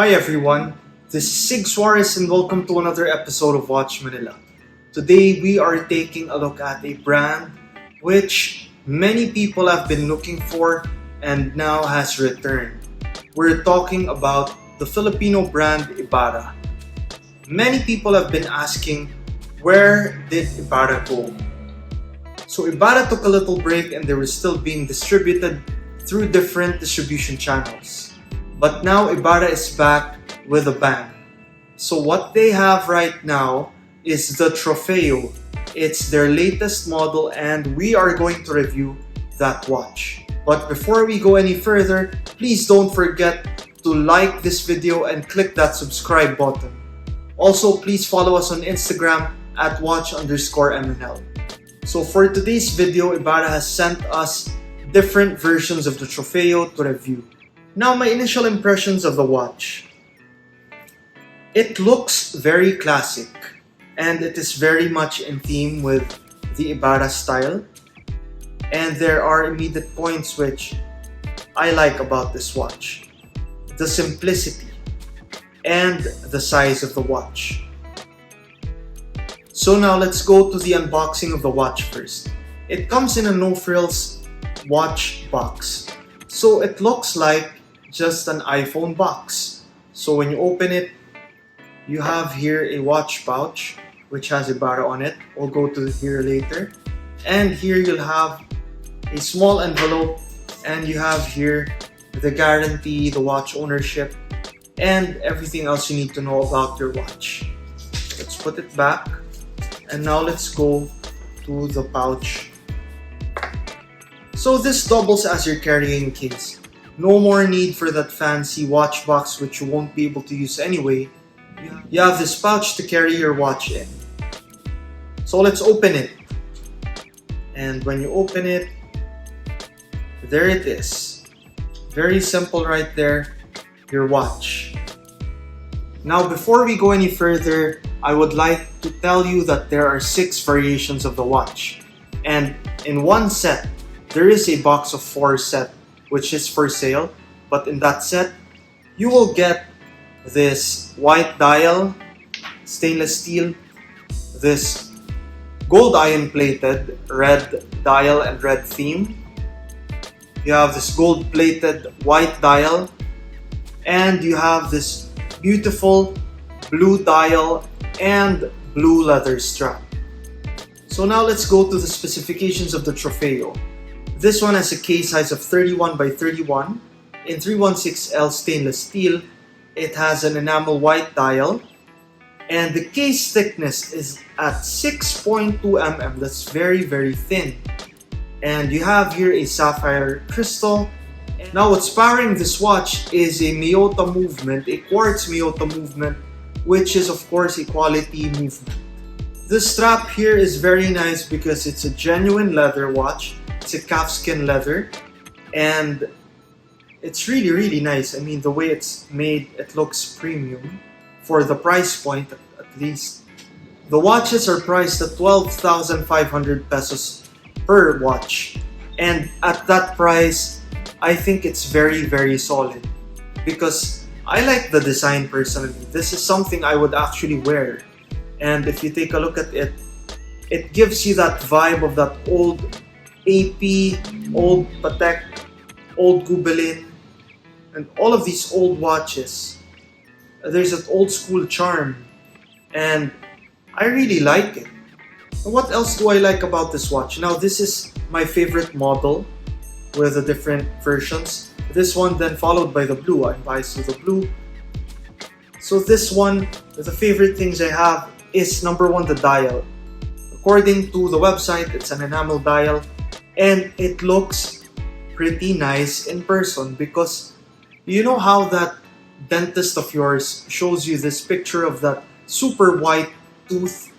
Hi everyone, this is Sig Suarez and welcome to another episode of Watch Manila. Today we are taking a look at a brand which many people have been looking for and now has returned. We're talking about the Filipino brand Ibarra. Many people have been asking, where did Ibarra go? So Ibarra took a little break and they were still being distributed through different distribution channels. But now Ibarra is back with a bang. So what they have right now is the Trofeo. It's their latest model and we are going to review that watch. But before we go any further, please don't forget to like this video and click that subscribe button. Also, please follow us on Instagram at watch_MNL. So for today's video, Ibarra has sent us different versions of the Trofeo to review. Now, my initial impressions of the watch. It looks very classic and it is very much in theme with the Ibarra style. And there are immediate points which I like about this watch. The simplicity and the size of the watch. So now let's go to the unboxing of the watch first. It comes in a no-frills watch box. So it looks like just an iPhone box. So when you open it, you have here a watch pouch which has Ibarra on it. We'll go to here later. And here you'll have a small envelope and you have here the guarantee, the watch ownership, and everything else you need to know about your watch. Let's put it back. And now let's go to the pouch. So this doubles as your carrying case. No more need for that fancy watch box which you won't be able to use anyway. You have this pouch to carry your watch in. So let's open it. And when you open it, there it is. Very simple right there, your watch. Now before we go any further, I would like to tell you that there are 6 variations of the watch. And in one set, there is a box of 4 set which is for sale. But in that set, you will get this white dial, stainless steel, this gold iron plated red dial and red theme. You have this gold plated white dial and you have this beautiful blue dial and blue leather strap. So now let's go to the specifications of the Trofeo. This one has a case size of 31 by 31 in 316L stainless steel. It has an enamel white dial and the case thickness is at 6.2 mm. That's very thin. And you have here a sapphire crystal. Now what's powering this watch is a Miyota movement, a quartz Miyota movement, which is of course a quality movement. The strap here is very nice because it's a genuine leather watch. It's a calfskin leather and it's really nice. I mean, the way it's made, it looks premium for the price point at least. The watches are priced at 12,500 pesos per watch, and at that price I think it's very solid because I like the design personally. This is something I would actually wear, and if you take a look at it, it gives you that vibe of that old AP, old Patek, old Gubelin, and all of these old watches. There's an old school charm and I really like it. And what else do I like about this watch? Now this is my favorite model with the different versions. This one then followed by the blue. I'm biased to the blue. So this one, the favorite things I have is number 1, the dial. According to the website, it's an enamel dial and it looks pretty nice in person because you know how that dentist of yours shows you this picture of that super white tooth?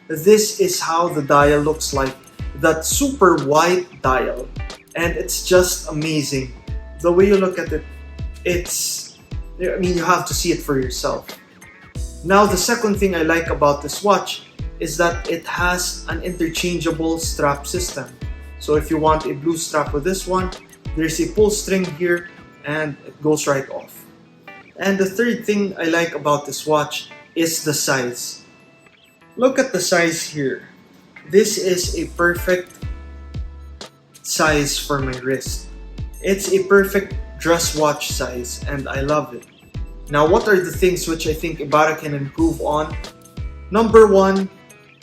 This is how the dial looks like, that super white dial, and it's just amazing. The way you look at it, you have to see it for yourself. Now the second thing I like about this watch is that it has an interchangeable strap system. So if you want a blue strap with this one, there's a pull string here and it goes right off. And the third thing I like about this watch is the size. Look at the size here. This is a perfect size for my wrist. It's a perfect dress watch size and I love it. Now, what are the things which I think Ibarra can improve on? Number one,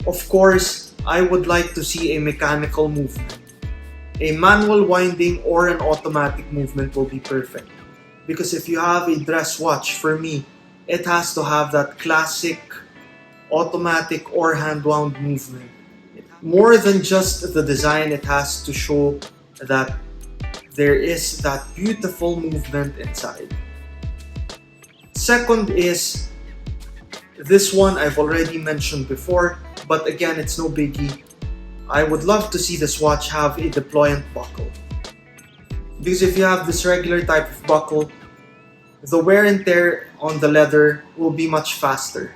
of course, I would like to see a mechanical movement. A manual winding or an automatic movement will be perfect. Because if you have a dress watch, for me, it has to have that classic automatic or hand-wound movement. More than just the design, it has to show that there is that beautiful movement inside. Second is, this one I've already mentioned before, but again, it's no biggie. I would love to see this watch have a deployant buckle. Because if you have this regular type of buckle, the wear and tear on the leather will be much faster.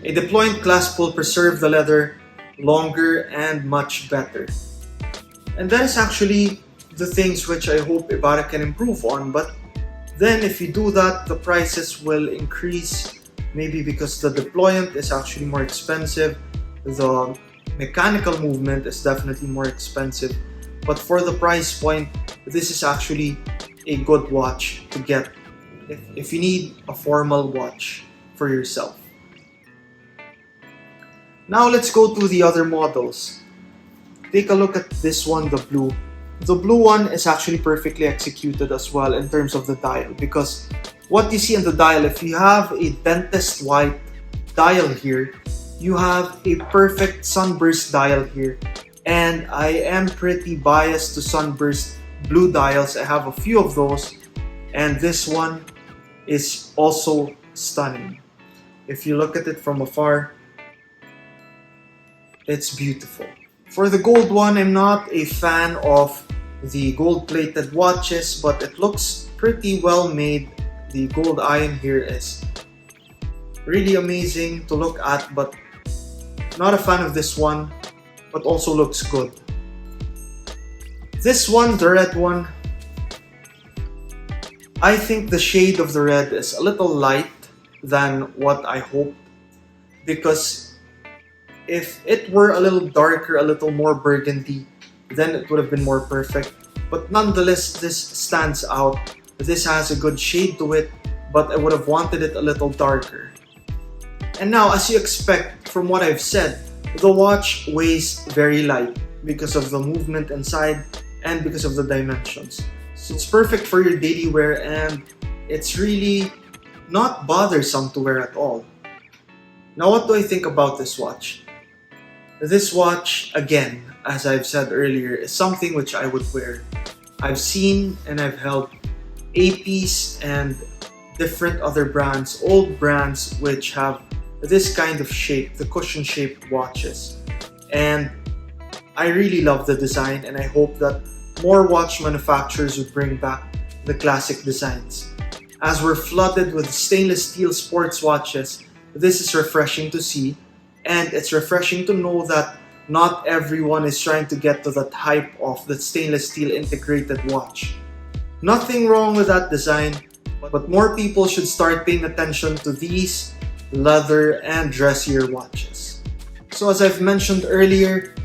A deployant clasp will preserve the leather longer and much better. And that is actually the things which I hope Ibarra can improve on, but then if you do that, the prices will increase, maybe because the deployant is actually more expensive, the mechanical movement is definitely more expensive, but for the price point, this is actually a good watch to get if you need a formal watch for yourself. Now let's go to the other models. Take a look at this one, the blue. The blue one is actually perfectly executed as well in terms of the dial, because what you see in the dial, if you have a dentist white dial here, you have a perfect sunburst dial here. And I am pretty biased to sunburst blue dials. I have a few of those, and this one is also stunning. If you look at it from afar, it's beautiful. For the gold one, I'm not a fan of the gold-plated watches, but it looks pretty well made. The gold iron here is really amazing to look at, but not a fan of this one, but also looks good. This one, the red one, I think the shade of the red is a little light than what I hoped, because if it were a little darker, a little more burgundy, then it would have been more perfect. But nonetheless, this stands out. This has a good shade to it, but I would have wanted it a little darker. And now, as you expect from what I've said, the watch weighs very light because of the movement inside and because of the dimensions. So it's perfect for your daily wear, and it's really not bothersome to wear at all. Now, what do I think about this watch? This watch, again, as I've said earlier, is something which I would wear. I've seen and I've held APs and different other brands, old brands, which have this kind of shape, the cushion-shaped watches. And I really love the design, and I hope that more watch manufacturers would bring back the classic designs. As we're flooded with stainless steel sports watches, this is refreshing to see, and it's refreshing to know that not everyone is trying to get to that hype of the stainless steel integrated watch. Nothing wrong with that design, but more people should start paying attention to these leather and dressier watches. So as I've mentioned earlier,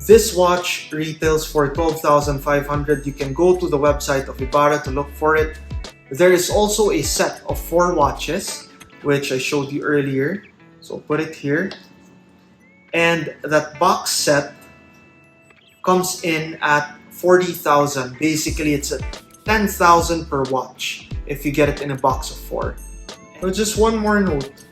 this watch retails for $12,500. You can go to the website of Ibarra to look for it. There is also a set of 4 watches, which I showed you earlier. So I'll put it here. And that box set comes in at $40,000. Basically, it's a $10,000 per watch if you get it in a box of 4. So just one more note.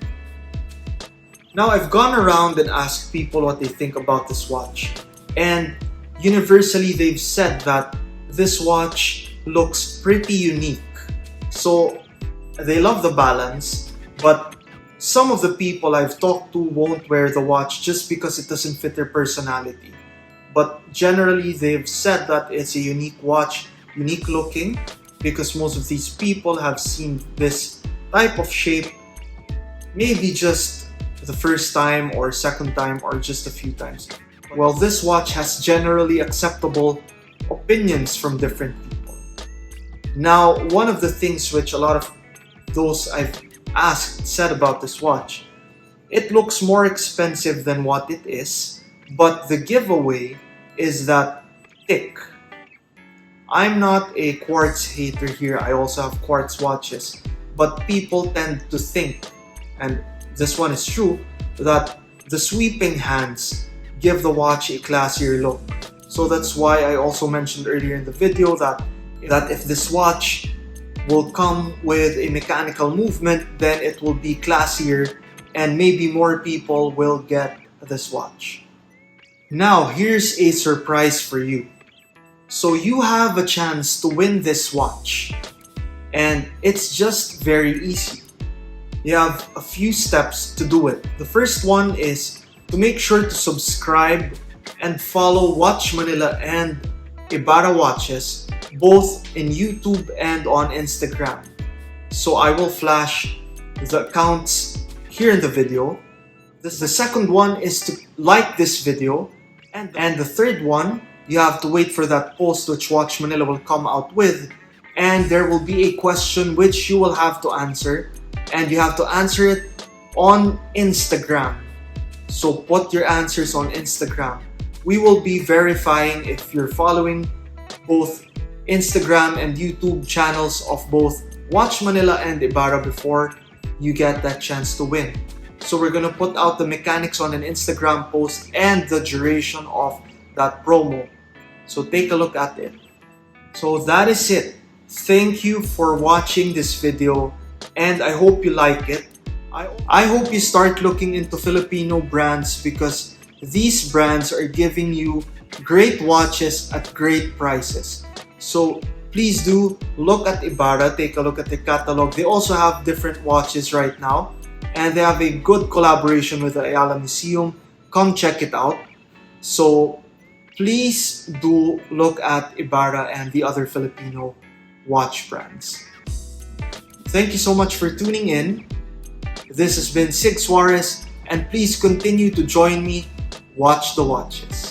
Now, I've gone around and asked people what they think about this watch, and universally they've said that this watch looks pretty unique. So they love the balance, but some of the people I've talked to won't wear the watch just because it doesn't fit their personality. But generally they've said that it's a unique watch, unique looking, because most of these people have seen this type of shape maybe just the first time or second time or just a few times. Well, this watch has generally acceptable opinions from different people. Now, one of the things which a lot of those I've asked said about this watch. It looks more expensive than what it is, but the giveaway is that thick. I'm not a quartz hater here, I also have quartz watches, but people tend to think, and this one is true, that the sweeping hands give the watch a classier look. So that's why I also mentioned earlier in the video that if this watch will come with a mechanical movement, then it will be classier and maybe more people will get this watch. Now, here's a surprise for you. So you have a chance to win this watch, and it's just very easy. You have a few steps to do it. The first one is to make sure to subscribe and follow Watch Manila and Ibarra Watches both in YouTube and on Instagram. So I will flash the accounts here in the video. The second one is to like this video, and the third one, you have to wait for that post which Watch Manila will come out with, and there will be a question which you will have to answer, and you have to answer it on Instagram. So put your answers on Instagram. We will be verifying if you're following both Instagram and YouTube channels of both Watch Manila and Ibarra before you get that chance to win. So we're gonna put out the mechanics on an Instagram post and the duration of that promo. So take a look at it. So that is it. Thank you for watching this video, and I hope you like it. I hope you start looking into Filipino brands, because these brands are giving you great watches at great prices. So please do look at Ibarra, take a look at the catalog. They also have different watches right now, and they have a good collaboration with the Ayala Museum. Come check it out. So please do look at Ibarra and the other Filipino watch brands. Thank you so much for tuning in. This has been Sig Suarez, and please continue to join me. Watch the watches.